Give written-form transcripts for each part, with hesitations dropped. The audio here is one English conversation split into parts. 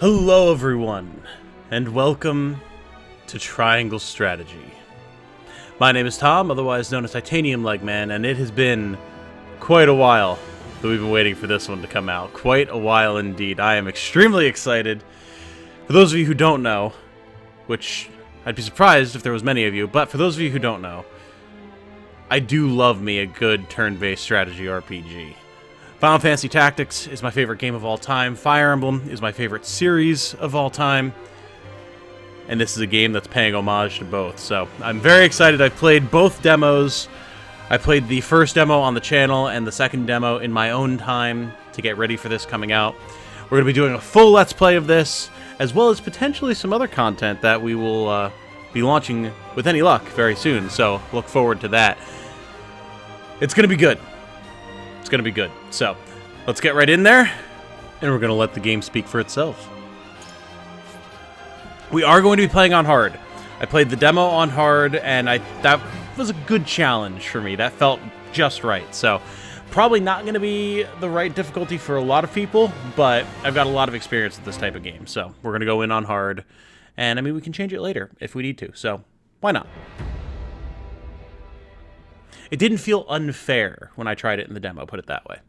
Hello everyone, and welcome to Triangle Strategy. My name is Tom, otherwise known as Titanium Legman, and it has been quite a while that we've been waiting for this one to come out. Quite a while indeed. I am extremely excited. For those of you who don't know, which I'd be surprised if there was many of you, but for those of you who don't know, I do love me a good turn-based strategy RPG. Final Fantasy Tactics is my favorite game of all time. Fire Emblem is my favorite series of all time. And this is a game that's paying homage to both. So I'm very excited. I've played both demos. I played the first demo on the channel and the second demo in my own time to get ready for this coming out. We're going to be doing a full Let's Play of this, as well as potentially some other content that we will be launching with any luck very soon. So look forward to that. It's going to be good. It's going to be good. So, let's get right in there, and we're going to let the game speak for itself. We are going to be playing on hard. I played the demo on hard, and that was a good challenge for me. That felt just right. So, probably not going to be the right difficulty for a lot of people, but I've got a lot of experience with this type of game. So, we're going to go in on hard, and I mean, we can change it later if we need to. So, why not? It didn't feel unfair when I tried it in the demo, put it that way.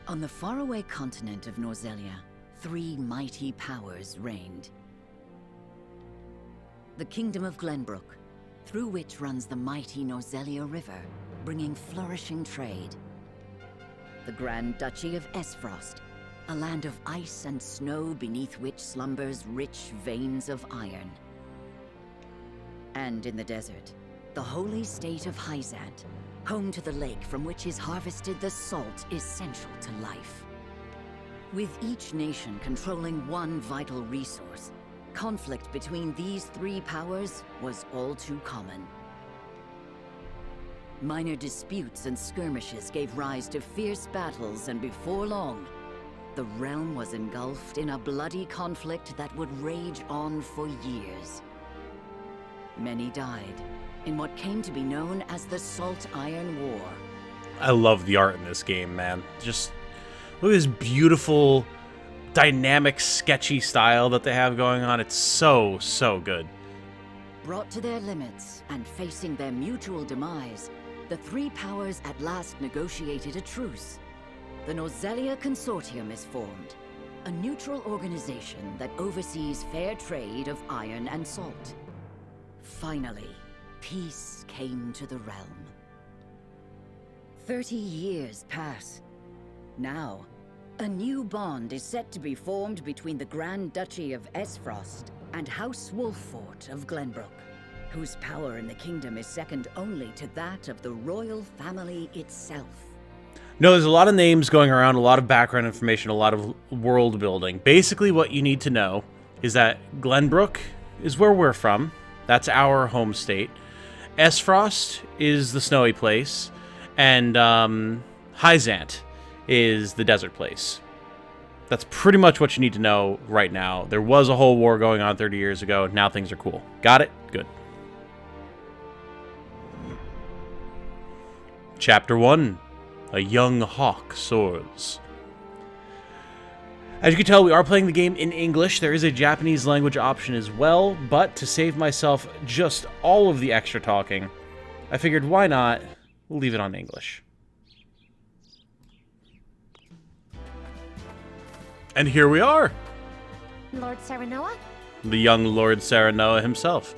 On the faraway continent of Norzelia, three mighty powers reigned. The Kingdom of Glenbrook, through which runs the mighty Norzelia River, bringing flourishing trade. The Grand Duchy of Esfrost, a land of ice and snow beneath which slumbers rich veins of iron. And in the desert, the holy state of Hyzant, home to the lake from which is harvested the salt essential to life. With each nation controlling one vital resource, conflict between these three powers was all too common. Minor disputes and skirmishes gave rise to fierce battles, and before long, the realm was engulfed in a bloody conflict that would rage on for years. Many died in what came to be known as the Salt Iron War. I love the art in this game, man. Just look at this beautiful, dynamic, sketchy style that they have going on. It's so, so good. Brought to their limits and facing their mutual demise, the three powers at last negotiated a truce. The Norzelia Consortium is formed, a neutral organization that oversees fair trade of iron and salt. Finally, peace came to the realm. 30 years pass. Now, a new bond is set to be formed between the Grand Duchy of Esfrost and House Wolffort of Glenbrook, whose power in the kingdom is second only to that of the royal family itself. No, there's a lot of names going around, a lot of background information, a lot of world building. Basically, what you need to know is that Glenbrook is where we're from. That's our home state. Esfrost is the snowy place, and Hyzant is the desert place. That's pretty much what you need to know right now. There was a whole war going on 30 years ago. Now things are cool. Got it? Good. Chapter 1. A Young Hawk Soars. As you can tell, we are playing the game in English. There is a Japanese language option as well, but to save myself just all of the extra talking, I figured why not leave it on English. And here we are! Lord Serenoa? The young Lord Serenoa himself.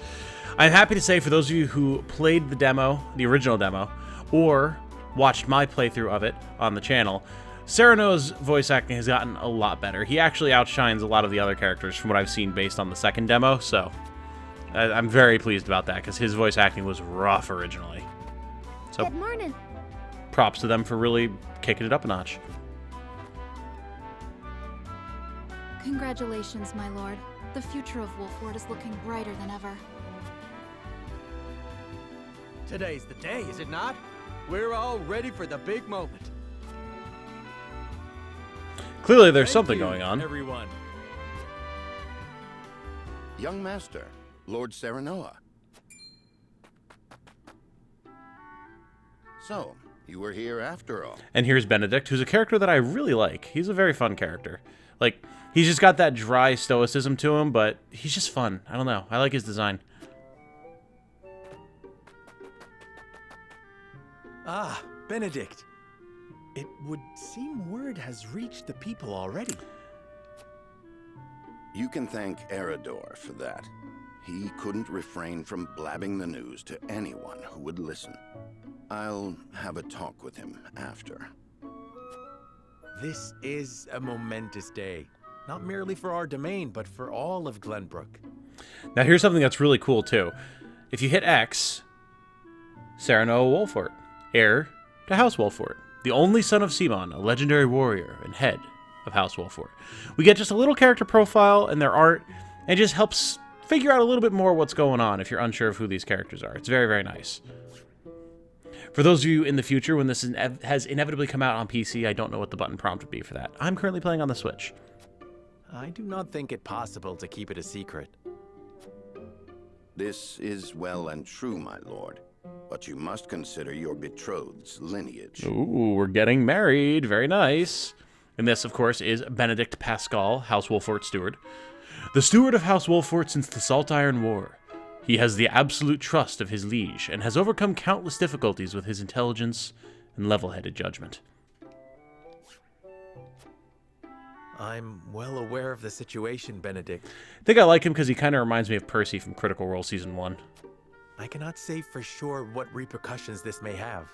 I'm happy to say for those of you who played the demo, the original demo, or watched my playthrough of it on the channel, Serenoa's voice acting has gotten a lot better. He actually outshines a lot of the other characters from what I've seen based on the second demo, so I'm very pleased about that, because his voice acting was rough originally. So, good morning. Props to them for really kicking it up a notch. Congratulations, my lord. The future of Wolffort is looking brighter than ever. Today's the day, is it not? We're all ready for the big moment. Clearly there's Thank something you, going on. Everyone. Young Master, Lord Serenoa. So, you were here after all. And here's Benedict, who's a character that I really like. He's a very fun character. Like, he's just got that dry stoicism to him, but he's just fun. I don't know. I like his design. Ah, Benedict. It would seem word has reached the people already. You can thank Eridor for that. He couldn't refrain from blabbing the news to anyone who would listen. I'll have a talk with him after. This is a momentous day. Not merely for our domain, but for all of Glenbrook. Now here's something that's really cool too. If you hit X, Serenoa Wolfort, heir to House Wolfort, the only son of Simon, a legendary warrior and head of House Wolfort. We get just a little character profile and their art, and it just helps figure out a little bit more what's going on if you're unsure of who these characters are. It's very, very nice. For those of you in the future, when this has inevitably come out on PC, I don't know what the button prompt would be for that. I'm currently playing on the Switch. I do not think it possible to keep it a secret. This is well and true, my lord. But you must consider your betrothed's lineage. Ooh, we're getting married. Very nice. And this, of course, is Benedict Pascal, House Wolfort steward. The steward of House Wolfort since the Salt Iron War. He has the absolute trust of his liege, and has overcome countless difficulties with his intelligence and level-headed judgment. I'm well aware of the situation, Benedict. I think I like him because he kind of reminds me of Percy from Critical Role Season 1. I cannot say for sure what repercussions this may have.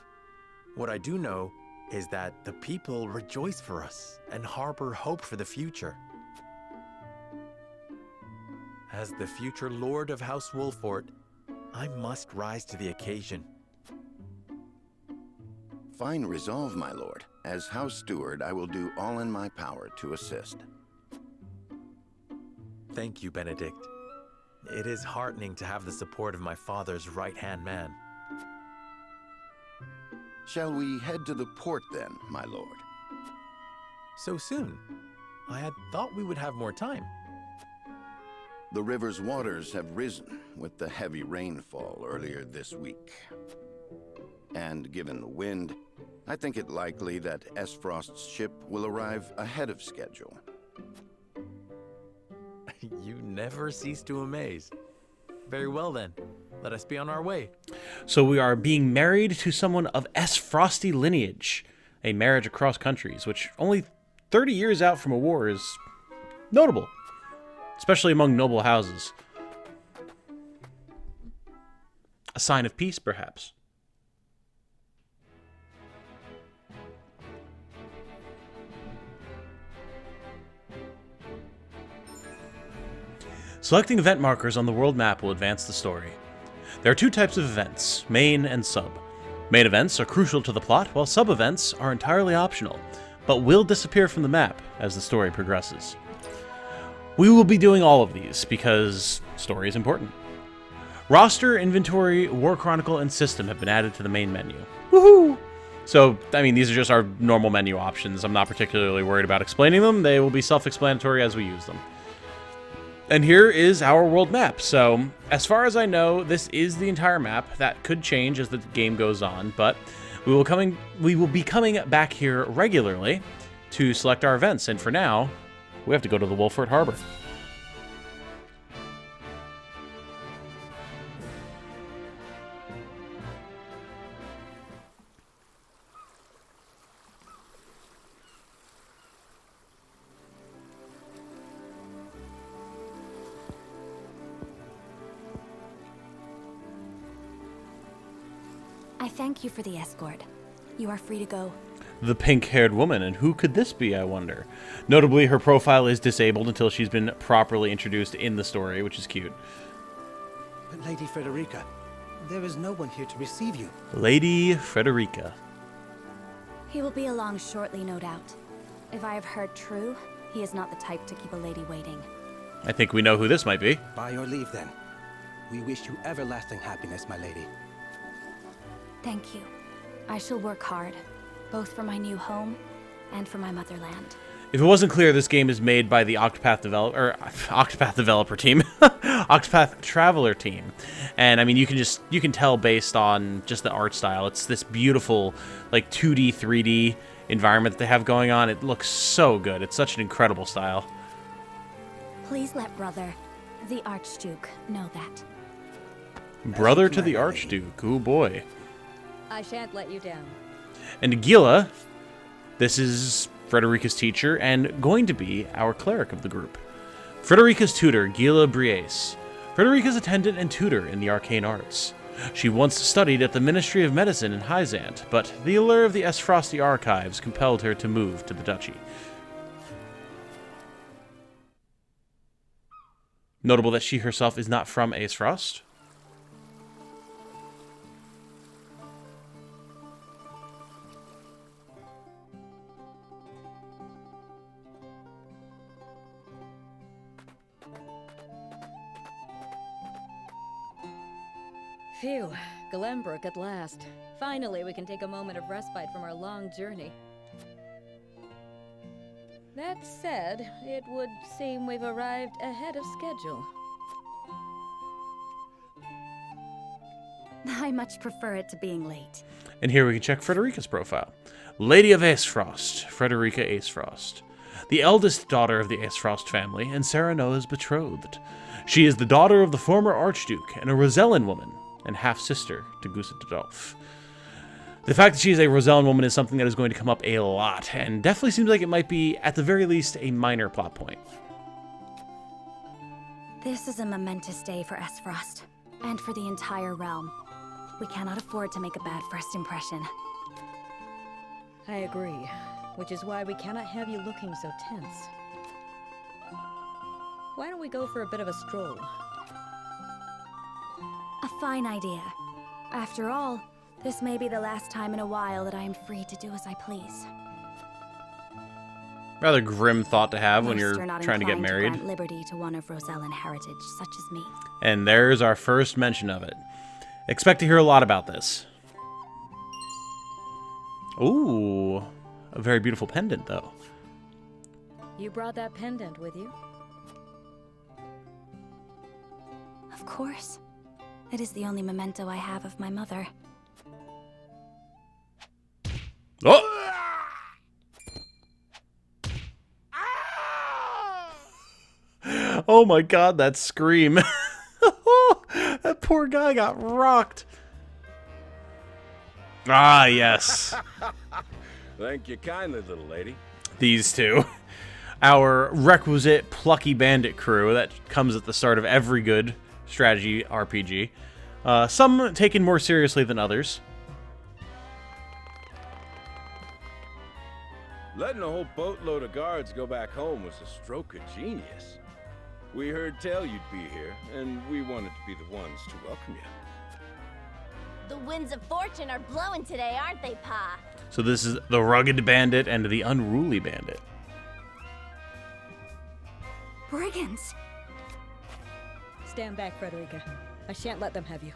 What I do know is that the people rejoice for us and harbor hope for the future. As the future Lord of House Wolfort, I must rise to the occasion. Fine resolve, my lord. As House Steward, I will do all in my power to assist. Thank you, Benedict. It is heartening to have the support of my father's right-hand man. Shall we head to the port then, my lord? So soon? I had thought we would have more time. The river's waters have risen with the heavy rainfall earlier this week. And given the wind, I think it likely that Esfrost's ship will arrive ahead of schedule. You never cease to amaze. Very well then, let us be on our way. So we are being married to someone of Esfrosty lineage, a marriage across countries, which only 30 years out from a war is notable, especially among noble houses. A sign of peace, perhaps. Selecting event markers on the world map will advance the story. There are two types of events, main and sub. Main events are crucial to the plot, while sub-events are entirely optional, but will disappear from the map as the story progresses. We will be doing all of these, because story is important. Roster, inventory, War Chronicle, and system have been added to the main menu. Woohoo! So, I mean, these are just our normal menu options. I'm not particularly worried about explaining them. They will be self-explanatory as we use them. And here is our world map. So, as far as I know, this is the entire map. That could change as the game goes on, but we will be coming back here regularly to select our events. And for now, we have to go to the Wolfort Harbor. I thank you for the escort. You are free to go. The pink-haired woman, and who could this be, I wonder? Notably, her profile is disabled until she's been properly introduced in the story, which is cute. But Lady Frederica, there is no one here to receive you. Lady Frederica. He will be along shortly, no doubt. If I have heard true, he is not the type to keep a lady waiting. I think we know who this might be. By your leave, then. We wish you everlasting happiness, my lady. Thank you. I shall work hard, both for my new home and for my motherland. If it wasn't clear, this game is made by the Octopath developer team, Octopath Traveler team, and I mean you can tell based on just the art style. It's this beautiful like 2D, 3D environment that they have going on. It looks so good. It's such an incredible style. Please let brother, the Archduke, know that. Brother to the Archduke. Oh boy. I shan't let you down. And Gila, this is Frederica's teacher and going to be our cleric of the group. Frederica's tutor, Gila Briese. Frederica's attendant and tutor in the arcane arts. She once studied at the Ministry of Medicine in Hyzant, but the allure of the Aesfrosti archives compelled her to move to the duchy. Notable that she herself is not from Aesfrost. Phew, Glenbrook at last. Finally, we can take a moment of respite from our long journey. That said, it would seem we've arrived ahead of schedule. I much prefer it to being late. And here we can check Frederica's profile. Lady of Aesfrost, Frederica Aesfrost. The eldest daughter of the Aesfrost family and Serenoa's betrothed. She is the daughter of the former Archduke and a Rosellan woman, and half-sister to Gustavus. The fact that she is a Rosellan woman is something that is going to come up a lot, and definitely seems like it might be, at the very least, a minor plot point. This is a momentous day for Aesfrost, and for the entire realm. We cannot afford to make a bad first impression. I agree, which is why we cannot have you looking so tense. Why don't we go for a bit of a stroll? A fine idea. After all, this may be the last time in a while that I am free to do as I please. Rather grim thought to have when Most you're are not trying to get inclined married. grant liberty to one of Rosellan heritage, such as me. And there's our first mention of it. Expect to hear a lot about this. Ooh, a very beautiful pendant, though. You brought that pendant with you? Of course. It is the only memento I have of my mother. Oh! Oh my god, that scream. That poor guy got rocked. Ah, yes. Thank you kindly, little lady. These two. Our requisite plucky bandit crew that comes at the start of every good strategy RPG. Some taken more seriously than others. Letting a whole boatload of guards go back home was a stroke of genius. We heard tell you'd be here, and we wanted to be the ones to welcome you. The winds of fortune are blowing today, aren't they, Pa? So this is the rugged bandit and the unruly bandit. Brigands! Stand back, Frederica. I shan't let them have you.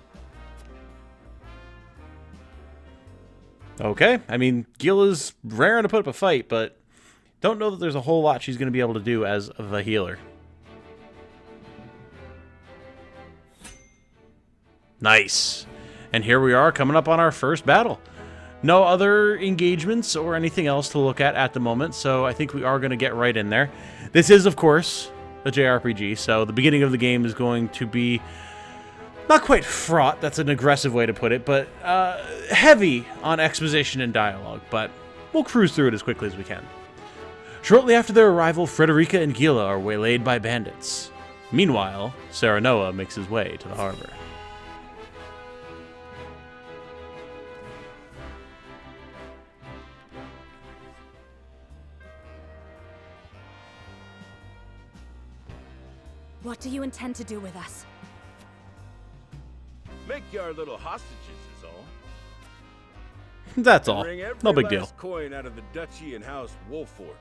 Okay, I mean, Gila's raring to put up a fight, but don't know that there's a whole lot she's going to be able to do as the healer. Nice. And here we are coming up on our first battle. No other engagements or anything else to look at the moment, so I think we are going to get right in there. This is, of course, a JRPG, so the beginning of the game is going to be not quite fraught, that's an aggressive way to put it, but heavy on exposition and dialogue, but we'll cruise through it as quickly as we can. Shortly after their arrival, Frederica and Gila are waylaid by bandits. Meanwhile, Serenoa makes his way to the harbor. What do you intend to do with us? Make you our little hostages is all. That's all. Bring every No big deal. last coin out of the duchy and house Wolfort.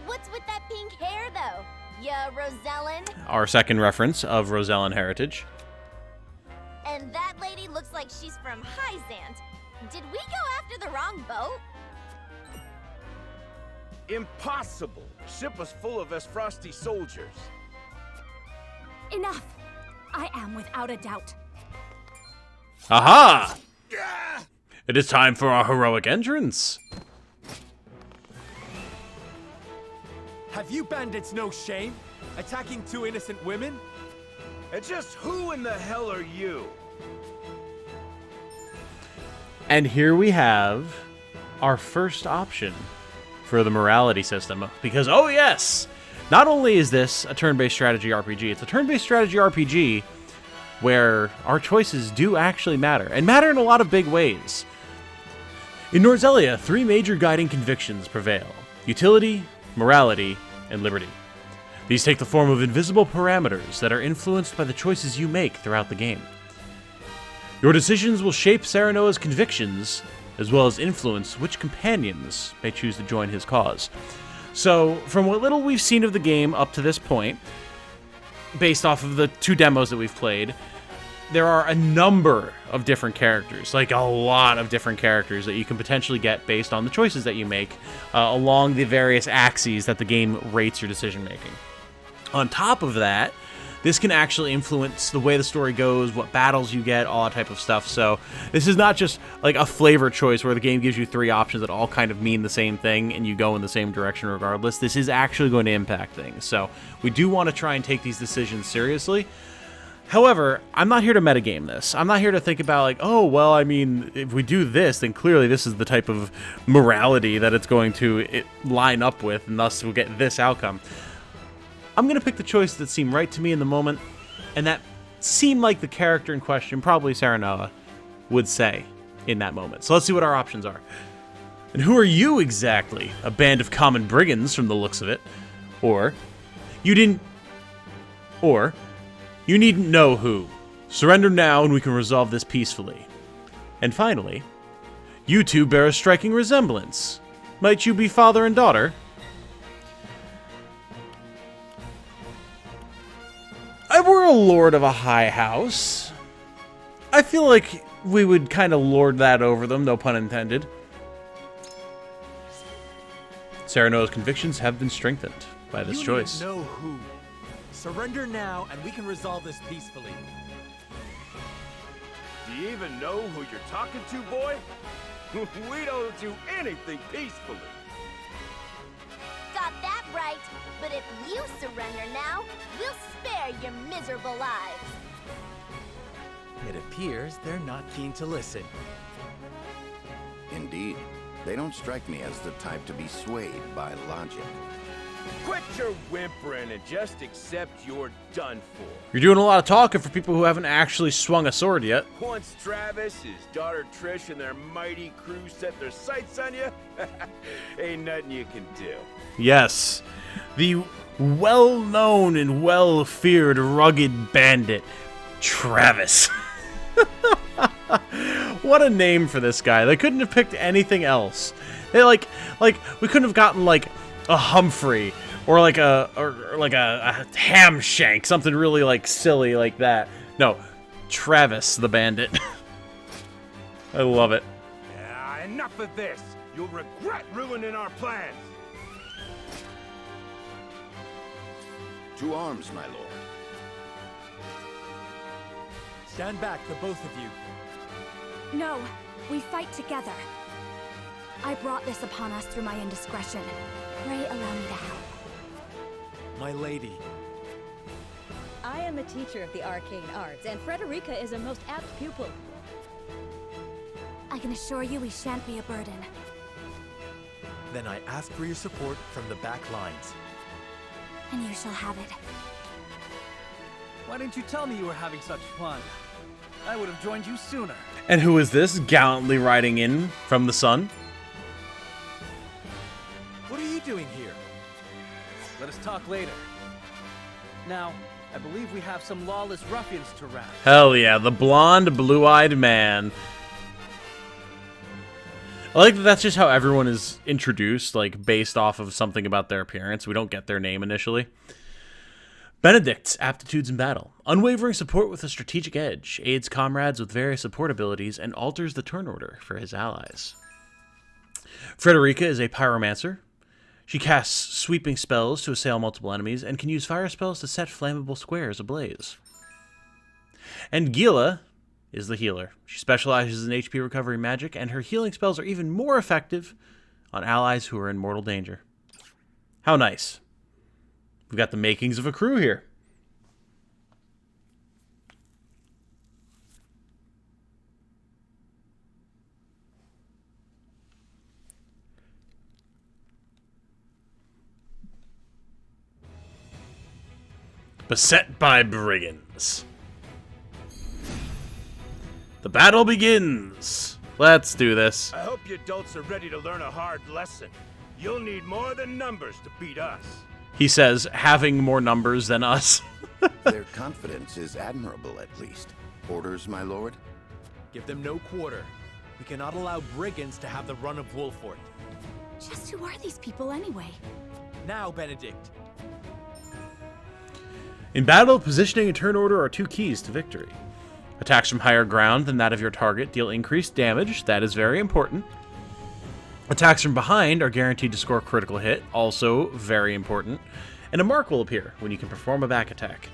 What's with that pink hair, though? Ya Rosellan? Our second reference of Rosellan heritage. And that lady looks like she's from Hyzant. Did we go after the wrong boat? Impossible! The ship was full of Esfrosti soldiers. Enough! I am without a doubt. Aha! It is time for our heroic entrance. Have you bandits no shame? Attacking 2 innocent women? And just who in the hell are you? And here we have our first option for the morality system. Because, oh yes, not only is this a turn-based strategy RPG, it's a turn-based strategy RPG where our choices do actually matter, and matter in a lot of big ways. In Norzelia, 3 major guiding convictions prevail: utility, morality, and liberty. These take the form of invisible parameters that are influenced by the choices you make throughout the game. Your decisions will shape Serenoa's convictions, as well as influence which companions may choose to join his cause. So, from what little we've seen of the game up to this point, based off of the 2 demos that we've played, there are a number of different characters, like a lot of different characters that you can potentially get based on the choices that you make along the various axes that the game rates your decision making. On top of that, this can actually influence the way the story goes, what battles you get, all that type of stuff. So this is not just like a flavor choice where the game gives you 3 options that all kind of mean the same thing and you go in the same direction regardless. This is actually going to impact things. So we do want to try and take these decisions seriously. However, I'm not here to metagame this. I'm not here to think about like, oh, well, I mean, if we do this, then clearly this is the type of morality that it's going to line up with, and thus we'll get this outcome. I'm going to pick the choice that seemed right to me in the moment, and that seemed like the character in question, probably Serenoa, would say in that moment. So let's see what our options are. And who are you exactly? A band of common brigands from the looks of it. Or, you needn't know who. Surrender now and we can resolve this peacefully. And finally, you 2 bear a striking resemblance. Might you be father and daughter? We're a lord of a high house. I feel like we would kind of lord that over them, no pun intended. Serenoa's convictions have been strengthened by this choice. You know who. Surrender now, and we can resolve this peacefully. Do you even know who you're talking to, boy? We don't do anything peacefully. Got that right. But if you surrender now, we'll spare your miserable lives. It appears they're not keen to listen. Indeed. They don't strike me as the type to be swayed by logic. Quit your whimpering and just accept you're done for. You're doing a lot of talking for people who haven't actually swung a sword yet. Once Travis, his daughter Trish, and their mighty crew set their sights on you, ain't nothing you can do. Yes, the well-known and well-feared rugged bandit, Travis. What a name for this guy. They couldn't have picked anything else. They like we couldn't have gotten like a Humphrey or like a ham shank, something really like silly like that. No, Travis the bandit. I love it. Enough of this. You'll regret ruining our plans. To arms, my lord. Stand back, the both of you. No, we fight together. I brought this upon us through my indiscretion. Pray allow me to help. My lady. I am a teacher of the arcane arts, and Frederica is a most apt pupil. I can assure you we shan't be a burden. Then I ask for your support from the back lines. And you shall have it. Why didn't you tell me you were having such fun? I would have joined you sooner. And who is this gallantly riding in from the sun? What are you doing here? Let us talk later. Now, I believe we have some lawless ruffians to wrap. Hell yeah, the blonde, blue-eyed man. I like that that's just how everyone is introduced, like, based off of something about their appearance. We don't get their name initially. Benedict's aptitudes in battle. Unwavering support with a strategic edge, aids comrades with various support abilities, and alters the turn order for his allies. Frederica is a pyromancer. She casts sweeping spells to assail multiple enemies and can use fire spells to set flammable squares ablaze. And Gila is the healer. She specializes in HP recovery magic, and her healing spells are even more effective on allies who are in mortal danger. How nice. We've got the makings of a crew here. Beset by brigands. The battle begins. Let's do this. I hope you adults are ready to learn a hard lesson. You'll need more than numbers to beat us. He says, having more numbers than us. Their confidence is admirable, at least. Orders, my lord? Give them no quarter. We cannot allow brigands to have the run of Wolfort. Just who are these people anyway? Now, Benedict. In battle, positioning and turn order are two keys to victory. Attacks from higher ground than that of your target deal increased damage. That is very important. Attacks from behind are guaranteed to score a critical hit. Also very important. And a mark will appear when you can perform a back attack.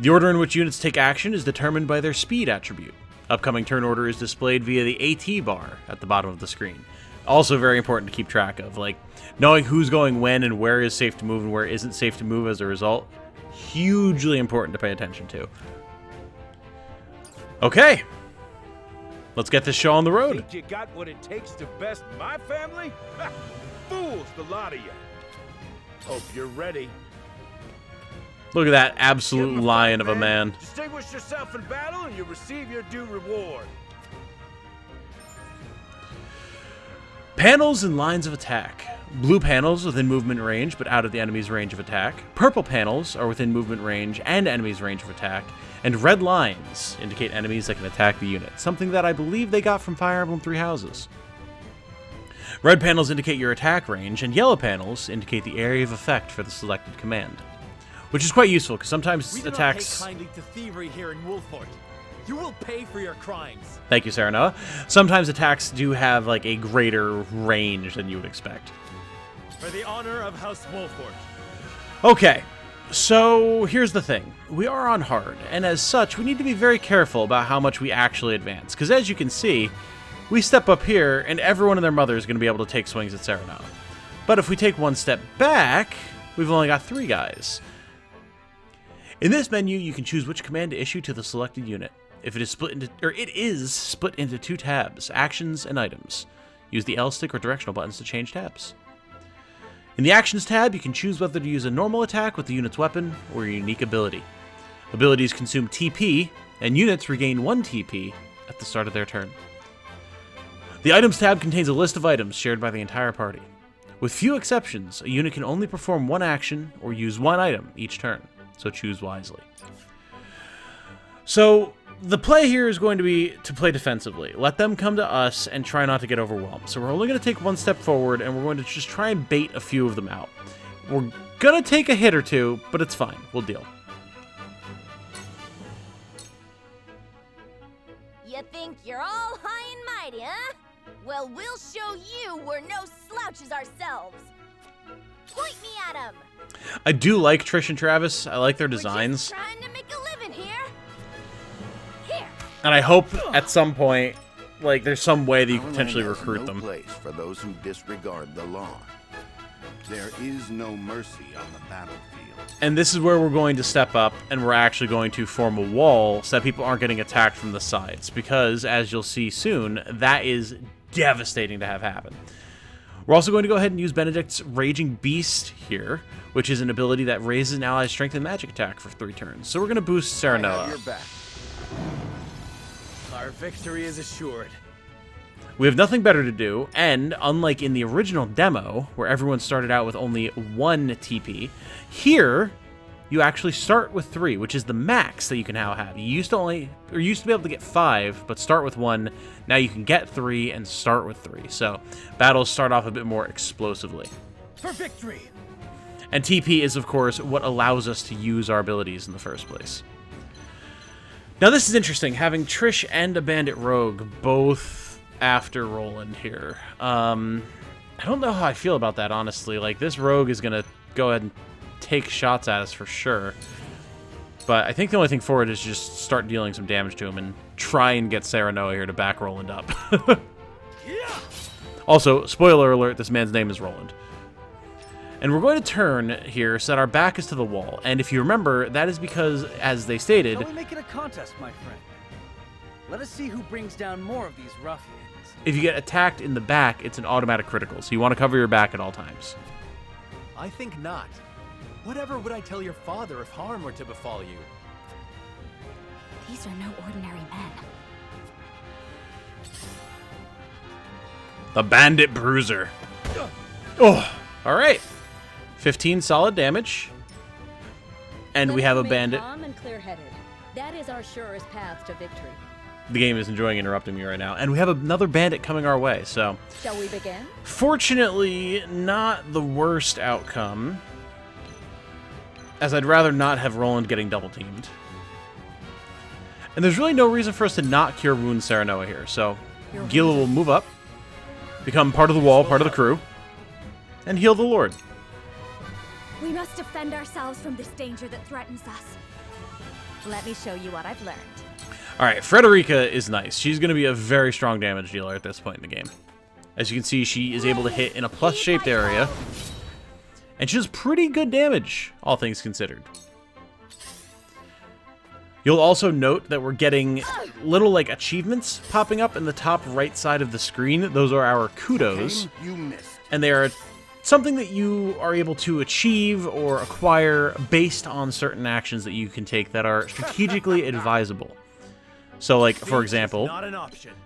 The order in which units take action is determined by their speed attribute. Upcoming turn order is displayed via the AT bar at the bottom of the screen. Also very important to keep track of, like knowing who's going when and where is safe to move and where isn't safe to move as a result. Hugely important to pay attention to. Okay. Let's get this show on the road. Think you got what it takes to best my family? Ha! Fools, the lot of you. Hope you're ready. Look at that absolute lion of a man. Distinguish yourself in battle and you receive your due reward. Panels and lines of attack. Blue panels within movement range but out of the enemy's range of attack. Purple panels are within movement range and enemy's range of attack. And red lines indicate enemies that can attack the unit, something that I believe they got from Fire Emblem Three Houses. Red panels indicate your attack range, and yellow panels indicate the area of effect for the selected command. Which is quite usul, because sometimes We do attacks... not take kindly to thievery here in Wolfort. You will pay for your crimes. Thank you, Sarah Noah. Sometimes attacks do have like a greater range than you would expect. For the honor of House Wolfort. Okay, so here's the thing. We are on hard, and as such, we need to be very careful about how much we actually advance. Because as you can see, we step up here, and everyone and their mother is going to be able to take swings at Sarah Noah. But if we take one step back, we've only got 3 guys. In this menu, you can choose which command to issue to the selected unit. If it is split into 2 tabs, actions and items. Use the L stick or directional buttons to change tabs. In the Actions tab, you can choose whether to use a normal attack with the unit's weapon or your unique ability. Abilities consume TP, and units regain 1 TP at the start of their turn. The Items tab contains a list of items shared by the entire party. With few exceptions, a unit can only perform 1 action or use 1 item each turn, so choose wisely. So, the play here is going to be to play defensively. Let them come to us and try not to get overwhelmed. So we're only going to take 1 step forward, and we're going to just try and bait a few of them out. We're going to take a hit or 2, but it's fine. We'll deal. You think you're all high and mighty, huh? Well, we'll show you we're no slouches ourselves. Point me at 'em. I do like Trish and Travis. I like their designs. We're just trying to make a living here. Here. And I hope at some point, like, there's some way that you Our can potentially land has recruit no them. place for those who disregard the law. There is no mercy on the battlefield. And this is where we're going to step up, and we're actually going to form a wall so that people aren't getting attacked from the sides. Because, as you'll see soon, that is devastating to have happen. We're also going to go ahead and use Benedict's Raging Beast here, which is an ability that raises an ally's strength and magic attack for 3 turns. So we're going to boost Sarah Noah. Your back. Our victory is assured. We have nothing better to do, and unlike in the original demo, where everyone started out with only 1 TP, here you actually start with 3, which is the max that you can now have. You used to be able to get 5, but start with 1. Now you can get 3 and start with 3. So battles start off a bit more explosively. For victory! And TP is, of course, what allows us to use our abilities in the first place. Now this is interesting, having Trish and a Bandit Rogue both after Roland here. I don't know how I feel about that, honestly. Like, this rogue is going to go ahead and take shots at us for sure. But I think the only thing forward is just start dealing some damage to him and try and get Serenoa here to back Roland up. Also, spoiler alert, this man's name is Roland. And we're going to turn here so that our back is to the wall. And if you remember, that is because, as they stated... Shall we make it a contest, my friend? Let us see who brings down more of these ruffians. If you get attacked in the back, it's an automatic critical, so you want to cover your back at all times. I think not. Whatever would I tell your father if harm were to befall you? These are no ordinary men. The Bandit Bruiser. Oh, all right. 15 solid damage. And we have a bandit. Calm and clear-headed. That is our surest path to victory. The game is enjoying interrupting me right now. And we have another bandit coming our way, so... Shall we begin? Fortunately, not the worst outcome, as I'd rather not have Roland getting double-teamed. And there's really no reason for us to not Cure Wound Serenoa here, so Gila will move up, become part of the wall, part of the crew, and heal the Lord. We must defend ourselves from this danger that threatens us. Let me show you what I've learned. Alright, Frederica is nice. She's going to be a very strong damage dealer at this point in the game. As you can see, she is able to hit in a plus-shaped area. And she does pretty good damage, all things considered. You'll also note that we're getting little, like, achievements popping up in the top right side of the screen. Those are our kudos. And they are something that you are able to achieve or acquire based on certain actions that you can take that are strategically advisable. So, like, for example,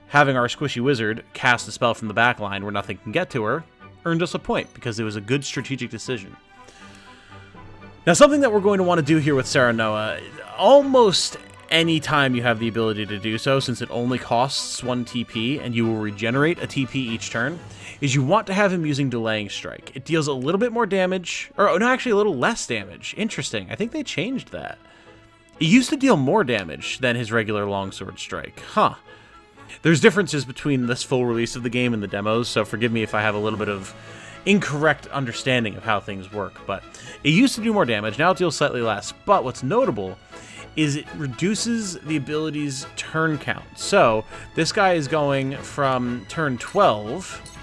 having our squishy wizard cast a spell from the back line where nothing can get to her earned us a point because it was a good strategic decision. Now, something that we're going to want to do here with Serenoa, almost any time you have the ability to do so, since it only costs 1 TP and you will regenerate a TP each turn, is you want to have him using Delaying Strike. It deals a little bit more damage, or no, actually a little less damage. Interesting. I think they changed that. It used to deal more damage than his regular Longsword Strike. Huh. There's differences between this full release of the game and the demos, so forgive me if I have a little bit of incorrect understanding of how things work, but it used to do more damage, now it deals slightly less. But what's notable is it reduces the ability's turn count. So, this guy is going from turn 12...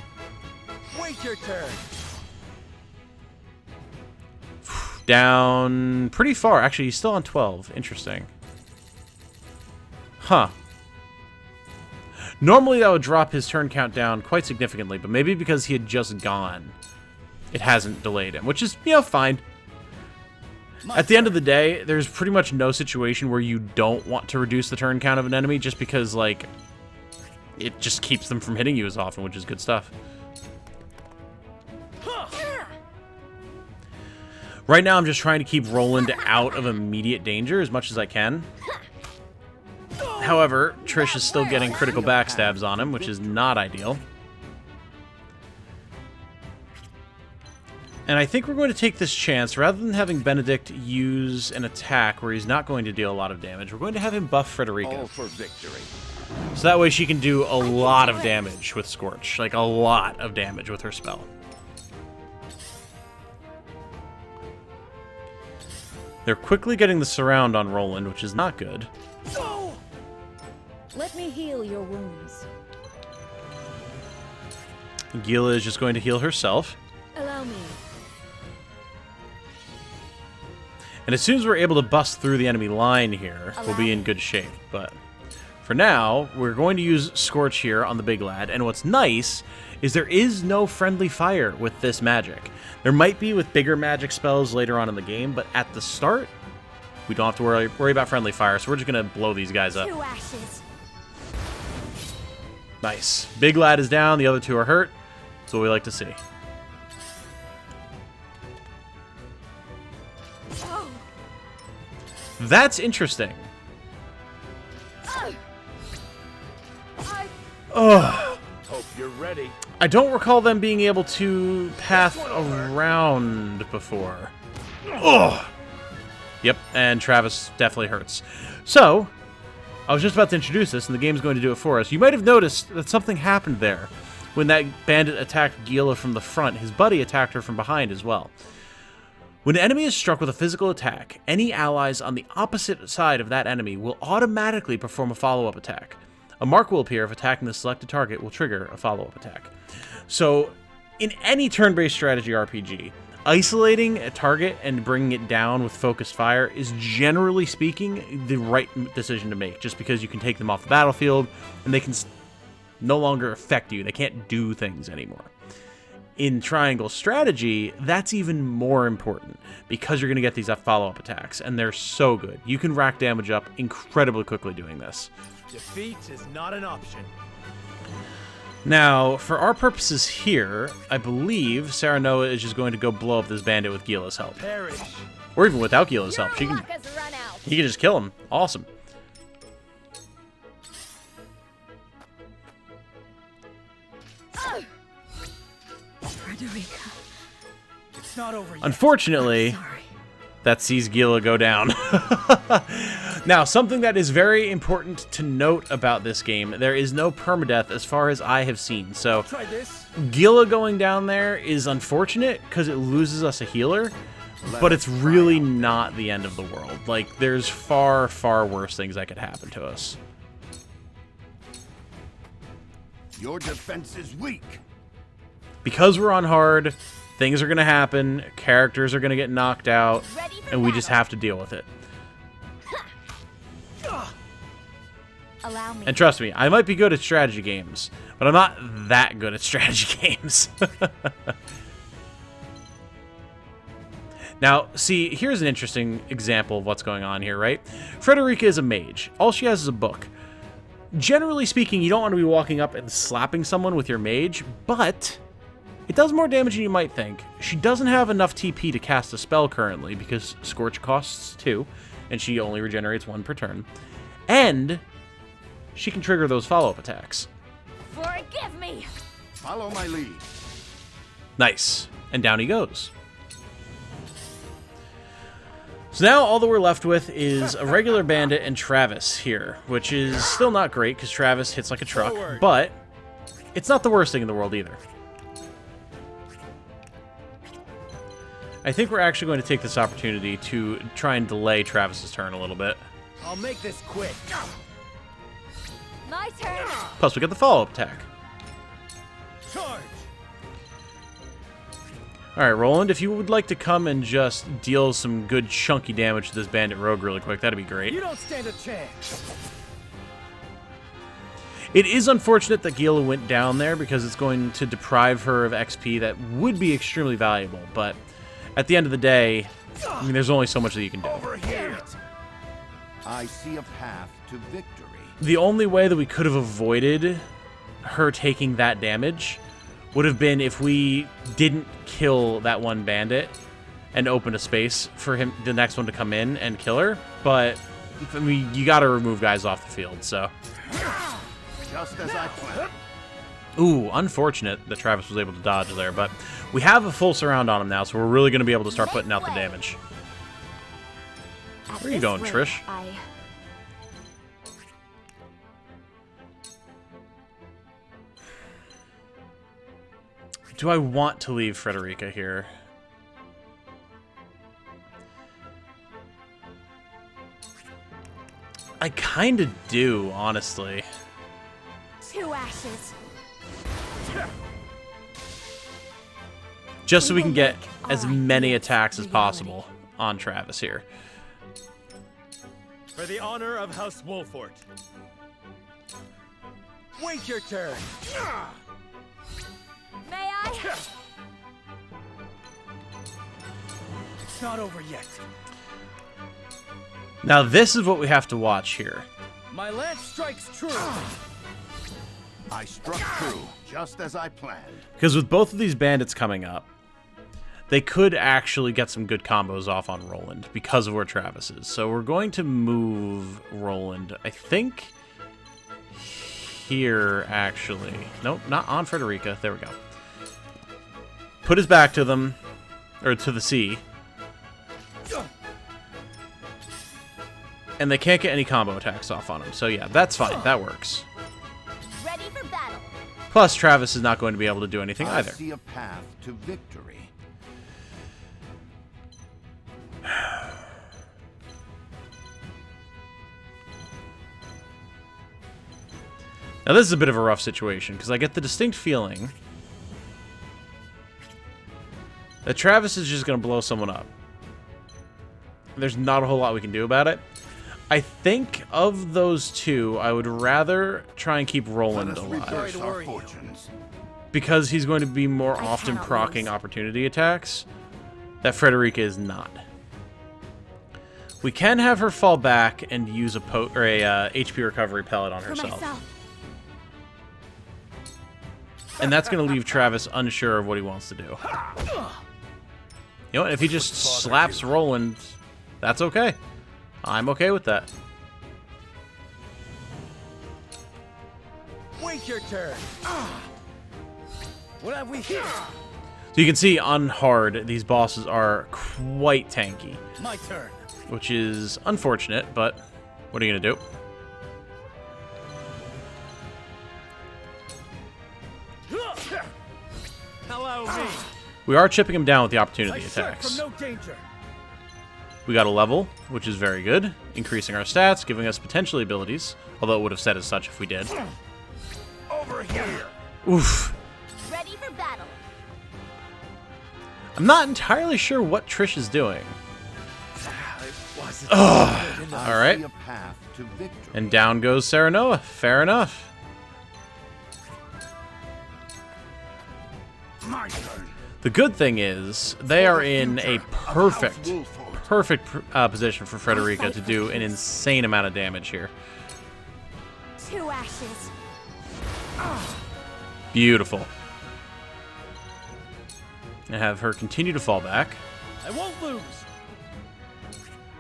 Wait your turn! Down pretty far. Actually, he's still on 12. Interesting. Huh. Normally, that would drop his turn count down quite significantly, but maybe because he had just gone, it hasn't delayed him, which is, you know, fine. At the end of the day, there's pretty much no situation where you don't want to reduce the turn count of an enemy just because, like, it just keeps them from hitting you as often, which is good stuff. Right now, I'm just trying to keep Roland out of immediate danger as much as I can. However, Trish is still getting critical backstabs on him, which is not ideal. And I think we're going to take this chance, rather than having Benedict use an attack where he's not going to deal a lot of damage, we're going to have him buff Frederica. All for victory. So that way she can do a lot of damage with Scorch. Like, a lot of damage with her spell. They're quickly getting the surround on Roland, which is not good. Let me heal your wounds. Gila is just going to heal herself. Allow me. And as soon as we're able to bust through the enemy line here, we'll be in good shape. But for now, we're going to use Scorch here on the big lad. And what's nice is there is no friendly fire with this magic. There might be with bigger magic spells later on in the game, but at the start, we don't have to worry about friendly fire, so we're just going to blow these guys up. 2 ashes. Nice. Big lad is down, the other 2 are hurt. That's what we like to see. Oh. That's interesting. Ugh. Hope you're ready. I don't recall them being able to path around before. Ugh. Yep, and Travis definitely hurts. So, I was just about to introduce this, and the game's going to do it for us. You might have noticed that something happened there. when that bandit attacked Gila from the front, his buddy attacked her from behind as well. When an enemy is struck with a physical attack, any allies on the opposite side of that enemy will automatically perform a follow-up attack. A mark will appear if attacking the selected target will trigger a follow-up attack. So, in any turn-based strategy RPG, isolating a target and bringing it down with focused fire is, generally speaking, the right decision to make, just because you can take them off the battlefield and they can no longer affect you. They can't do things anymore. In triangle strategy, that's even more important because you're going to get these follow-up attacks, and they're so good. You can rack damage up incredibly quickly doing this. Defeat is not an option. Now, for our purposes here, I believe Saranoa is just going to go blow up this bandit with Gila's help. Perish. Or even without Gila's help. He can just kill him. Awesome. It's not over yet. Unfortunately, that sees Gila go down. Now, something that is very important to note about this game, there is no permadeath as far as I have seen. So, Try this. Gila going down there is unfortunate because it loses us a healer, but it's really not the end of the world. Like, there's far, far worse things that could happen to us. Your defense is weak. Because we're on hard, things are going to happen, characters are going to get knocked out, and we just have to deal with it. Allow me. And trust me, I might be good at strategy games, but I'm not that good at strategy games. Now, see, here's an interesting example of what's going on here, right? Frederica is a mage. All she has is a book. Generally speaking, you don't want to be walking up and slapping someone with your mage, but it does more damage than you might think. She doesn't have enough TP to cast a spell currently because Scorch costs 2, and she only regenerates 1 per turn. And she can trigger those follow-up attacks. Forgive me. Follow my lead. Nice. And down he goes. So now all that we're left with is a regular bandit and Travis here, which is still not great because Travis hits like a truck, but it's not the worst thing in the world either. I think we're actually going to take this opportunity to try and delay Travis's turn a little bit. I'll make this quick. My turn. Plus, we get the follow-up attack. Charge. All right, Roland, if you would like to come and just deal some good chunky damage to this bandit rogue really quick, that'd be great. You don't stand a chance. It is unfortunate that Gila went down there because it's going to deprive her of XP that would be extremely valuable, but at the end of the day, I mean, there's only so much that you can do. Over here. I see a path to victory. The only way that we could have avoided her taking that damage would have been if we didn't kill that one bandit and open a space for him, the next one, to come in and kill her. But I mean, you got to remove guys off the field. So, Just as I planned. ooh, unfortunate that Travis was able to dodge there. But we have a full surround on him now, so we're really going to be able to start putting out the damage. Where are you going, Trish? Do I want to leave Frederica here? I kind of do, honestly. 2 ashes. Just so we can get as many attacks as possible on Travis here. For the honor of House Wolfort. Wait your turn. May I? It's not over yet. Now this is what we have to watch here. My lance strikes true. I struck true, just as I planned. Because with both of these bandits coming up, they could actually get some good combos off on Roland because of where Travis is. So we're going to move Roland, I think, here, actually. Nope, not on Frederica. There we go. Put his back to them, or to the sea. And they can't get any combo attacks off on him. So yeah, that's fine. That works. Ready for battle. Plus, Travis is not going to be able to do anything I either. see a path to victory. Now, this is a bit of a rough situation, because I get the distinct feeling that Travis is just going to blow someone up. There's not a whole lot we can do about it. I think of those two, I would rather try and keep Roland alive. Because he's going to be more often proccing opportunity attacks that Frederica is not. We can have her fall back and use a HP recovery pellet on herself. And that's going to leave Travis unsure of what he wants to do. You know what? If he just slaps Roland, that's okay. I'm okay with that. Wait your turn. What have we here? So you can see on hard, these bosses are quite tanky. My turn. Which is unfortunate, but what are you going to do? Hello, me. We are chipping him down with the opportunity I attacks. from no danger. We got a level, which is very good, increasing our stats, giving us potentially abilities, although it would have said as such if we did. Over here. Oof. Ready for battle. I'm not entirely sure what Trish is doing. Alright. And down goes Serenoa. Fair enough. My turn. The good thing is, they are in a perfect position for Frederica to do an insane amount of damage here. 2 ashes. Beautiful. And have her continue to fall back. I won't lose.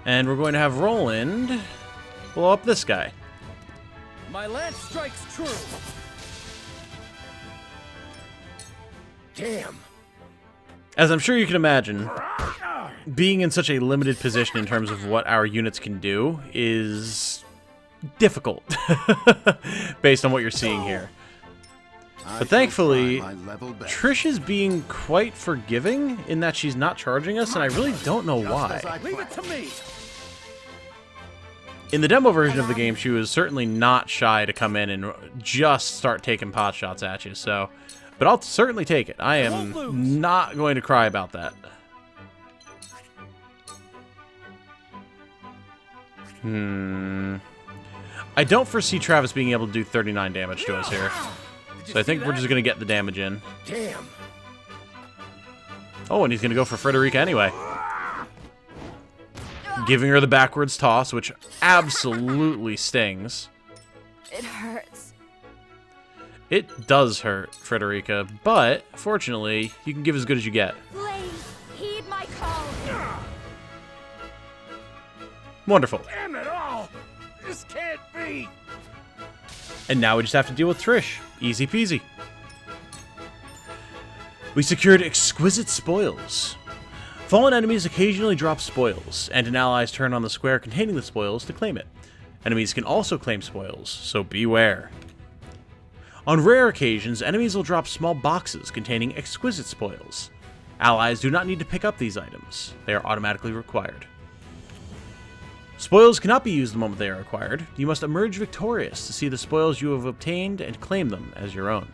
And we're going to have Roland blow up this guy. My lance strikes true. Damn. As I'm sure you can imagine, being in such a limited position in terms of what our units can do is difficult, based on what you're seeing here. But thankfully, Trish is being quite forgiving in that she's not charging us, and I really don't know why. Leave it to me. In the demo version of the game, she was certainly not shy to come in and just start taking pot shots at you, so... But I'll certainly take it. I am not going to cry about that. I don't foresee Travis being able to do 39 damage to us here. So I think we're just going to get the damage in. Damn. Oh, and he's going to go for Frederica anyway. Giving her the backwards toss, which absolutely stings. It hurts. It does hurt, Frederica, but fortunately, you can give as good as you get. Please, heed my call. Wonderful. Damn it all. This can't be. And now we just have to deal with Trish. Easy peasy. We secured exquisite spoils. Fallen enemies occasionally drop spoils, and an ally's turn on the square containing the spoils to claim it. Enemies can also claim spoils, so beware. On rare occasions, enemies will drop small boxes containing exquisite spoils. Allies do not need to pick up these items. They are automatically required. Spoils cannot be used the moment they are acquired. You must emerge victorious to see the spoils you have obtained and claim them as your own.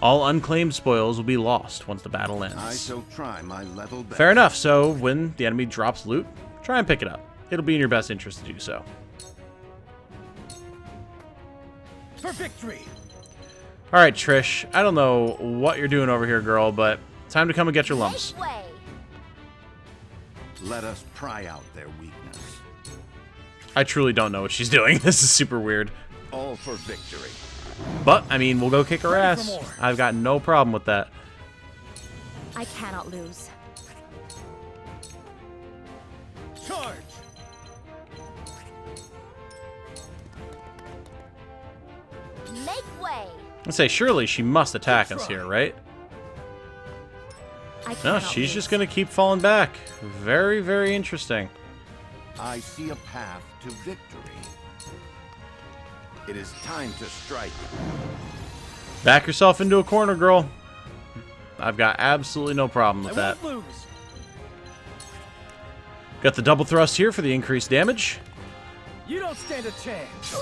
All unclaimed spoils will be lost once the battle ends. I shall try my level best. Fair enough, so when the enemy drops loot, try and pick it up. It'll be in your best interest to do so. For victory. Alright, Trish, I don't know what you're doing over here, girl, but time to come and get your lumps. Make way. Let us pry out their weakness. I truly don't know what she's doing. This is super weird. All for victory. But, I mean, we'll go kick her ass. I've got no problem with that. I cannot lose. Charge. Make way. Let's say, surely she must attack us here, right? No, she's just going to keep falling back. Very, very interesting. I see a path to victory. It is time to strike. Back yourself into a corner, girl. I've got absolutely no problem with that. Lose. Got the double thrust here for the increased damage. You don't stand a chance.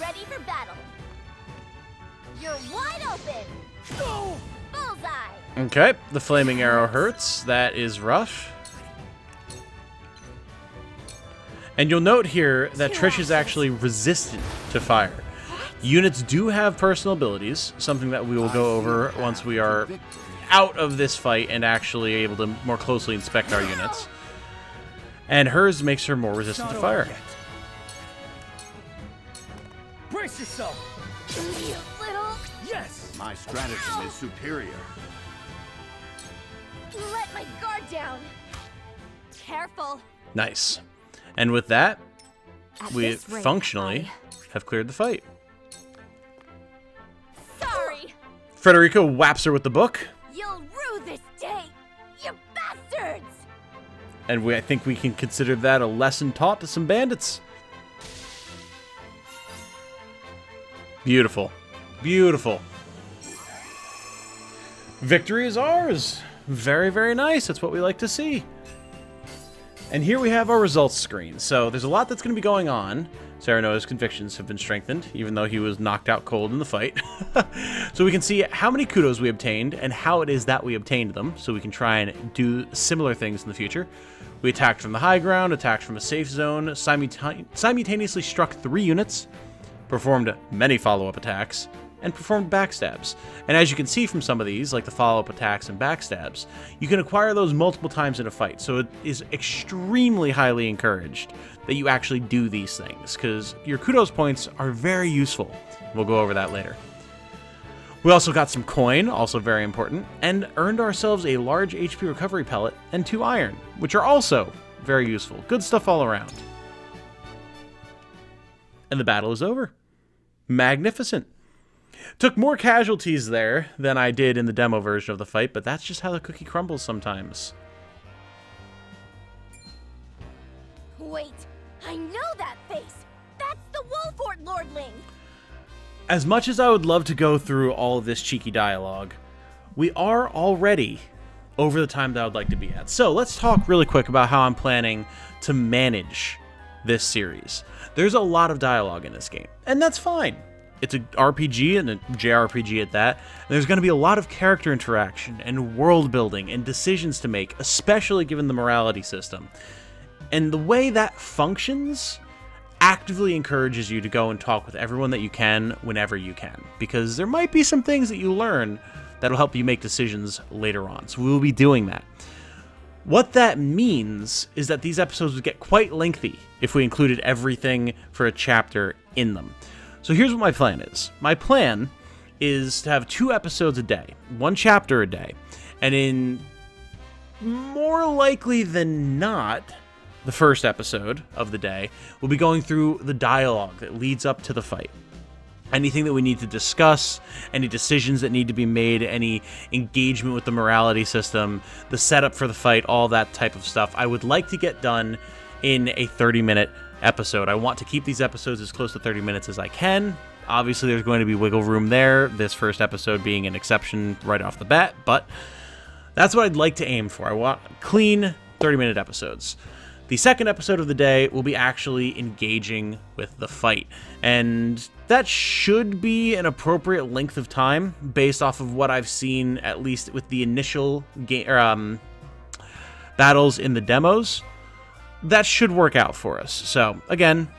Ready for battle. You're wide open. No! Bullseye. Okay, the flaming arrow hurts. That is rough. And you'll note here that Trish is actually resistant to fire. Units do have personal abilities, something that we will go over once we are out of this fight and actually able to more closely inspect our units. And hers makes her more resistant to fire. Brace yourself. You little. Yes. My stratagem is superior. Let my guard down. Careful. Nice. And with that, At we this rate, functionally have cleared the fight. Sorry. Frederico whaps her with the book. You'll rue this day, you bastards. And I think we can consider that a lesson taught to some bandits. Beautiful. Beautiful. Victory is ours. Very, very nice. That's what we like to see. And here we have our results screen. So there's a lot that's going to be going on. Saranoa's convictions have been strengthened, even though he was knocked out cold in the fight. So we can see how many kudos we obtained and how it is that we obtained them, so we can try and do similar things in the future. We attacked from the high ground, attacked from a safe zone, simultaneously struck 3 units, performed many follow-up attacks, and performed backstabs. And as you can see from some of these, like the follow-up attacks and backstabs, you can acquire those multiple times in a fight. So it is extremely highly encouraged that you actually do these things, because your kudos points are very useful. We'll go over that later. We also got some coin, also very important, and earned ourselves a large HP recovery pellet and 2 iron, which are also very useful. Good stuff all around. And the battle is over. Magnificent. Took more casualties there than I did in the demo version of the fight, but that's just how the cookie crumbles sometimes. Wait, I know that face. That's the Wolfort Lordling. As much as I would love to go through all of this cheeky dialogue, we are already over the time that I would like to be at. So let's talk really quick about how I'm planning to manage this series. There's a lot of dialogue in this game, and that's fine. It's an RPG and a JRPG at that. And there's going to be a lot of character interaction and world building and decisions to make, especially given the morality system. And the way that functions actively encourages you to go and talk with everyone that you can whenever you can, because there might be some things that you learn that'll help you make decisions later on. So we will be doing that. What that means is that these episodes would get quite lengthy if we included everything for a chapter in them. So here's what my plan is. My plan is to have 2 episodes a day, 1 chapter a day, and in more likely than not, the first episode of the day, we'll be going through the dialogue that leads up to the fight. Anything that we need to discuss, any decisions that need to be made, any engagement with the morality system, the setup for the fight, all that type of stuff, I would like to get done in a 30-minute episode. I want to keep these episodes as close to 30 minutes as I can. Obviously, there's going to be wiggle room there, this first episode being an exception right off the bat, but that's what I'd like to aim for. I want clean 30-minute episodes. The second episode of the day will be actually engaging with the fight, and that should be an appropriate length of time based off of what I've seen, at least with the initial battles in the demos. That should work out for us. So, again,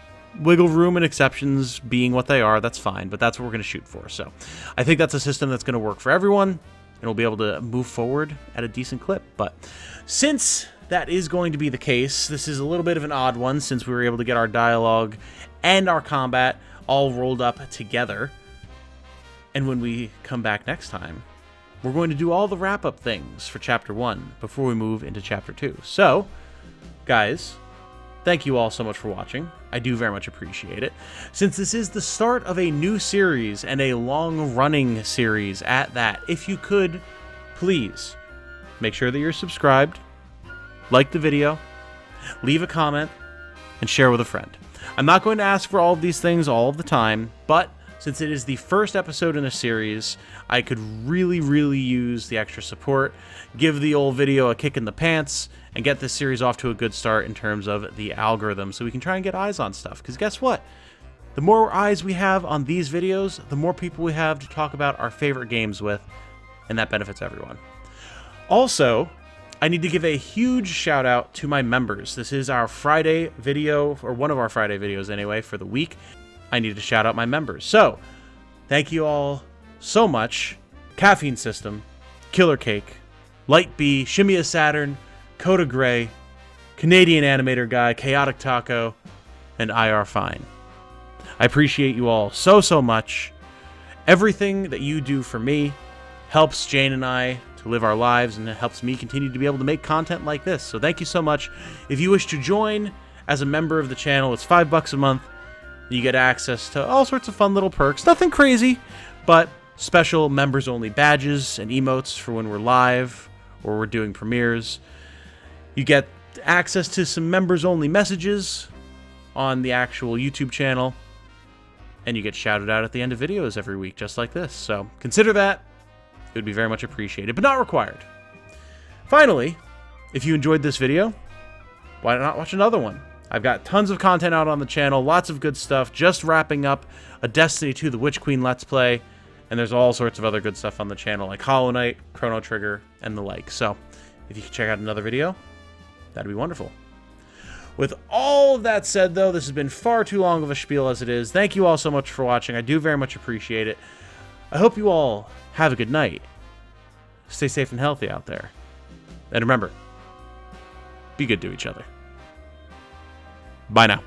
wiggle room and exceptions being what they are, that's fine, but that's what we're going to shoot for. So, I think that's a system that's going to work for everyone, and we'll be able to move forward at a decent clip. But since that is going to be the case, this is a little bit of an odd one since we were able to get our dialogue and our combat all rolled up together. And when we come back next time, we're going to do all the wrap-up things for Chapter 1 before we move into Chapter 2. So, guys, thank you all so much for watching. I do very much appreciate it. Since this is the start of a new series and a long-running series at that, if you could, please make sure that you're subscribed, like the video, leave a comment, and share with a friend. I'm not going to ask for all of these things all of the time, but since it is the first episode in a series, I could really, really use the extra support, give the old video a kick in the pants, and get this series off to a good start in terms of the algorithm so we can try and get eyes on stuff. Because guess what? The more eyes we have on these videos, the more people we have to talk about our favorite games with, and that benefits everyone. Also, I need to give a huge shout out to my members. This is our Friday video, or one of our Friday videos anyway, for the week. I need to shout out my members. So, thank you all so much. Caffeine System, Killer Cake, Light B, Shimmy Saturn, Coda Gray, Canadian Animator Guy, Chaotic Taco, and IR Fine. I appreciate you all so, so much. Everything that you do for me helps Jane and I to live our lives, and it helps me continue to be able to make content like this. So thank you so much. If you wish to join as a member of the channel, it's $5 a month. You get access to all sorts of fun little perks. Nothing crazy, but special members-only badges and emotes for when we're live or we're doing premieres. You get access to some members-only messages on the actual YouTube channel, and you get shouted out at the end of videos every week, just like this. So consider that. It would be very much appreciated, but not required. Finally, if you enjoyed this video, why not watch another one? I've got tons of content out on the channel, lots of good stuff, just wrapping up a Destiny 2 The Witch Queen Let's Play, and there's all sorts of other good stuff on the channel, like Hollow Knight, Chrono Trigger, and the like. So, if you could check out another video, that'd be wonderful. With all of that said, though, this has been far too long of a spiel as it is. Thank you all so much for watching. I do very much appreciate it. I hope you all have a good night. Stay safe and healthy out there. And remember, be good to each other. Bye now.